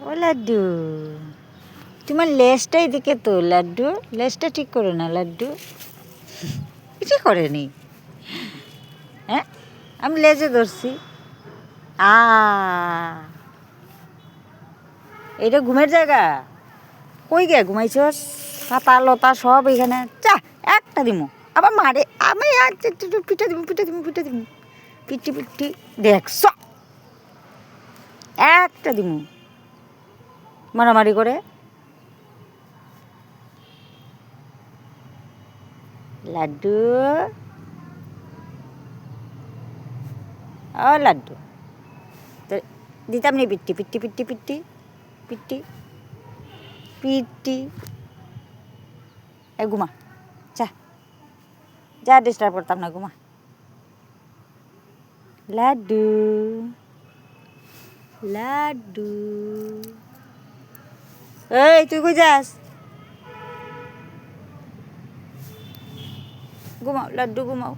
ও লাড্ডু, তোমার লেজটা এদিকে তো লাড্ডু, লেজটা ঠিক করো না লাড্ডু। কিছু করেনি, হ্যাঁ আমি লেজে ধরছি। এইটা ঘুমের জায়গা, কই গে ঘুমাইছস? পাতা লতা সব এখানে, চা একটা দিমু আবার মারে, আমি একটু পিঠে দিব পিঠে দিব পিঠে দিব, পিটি পিটি দেখছ, একটা দিমু মারামারি করে। লাড্ডু, ও লাড্ডু, তো দিতাম নি পিটি পিটি পিটি পিটি পিটি পিটি। এ ঘুমা, যা যা, ডিস্টার্ব করতাম না, ঘুমা। লাড্ডু লাড্ডু, এই তুই কই যাস? ঘুমাও লাড্ডু ঘুমাও।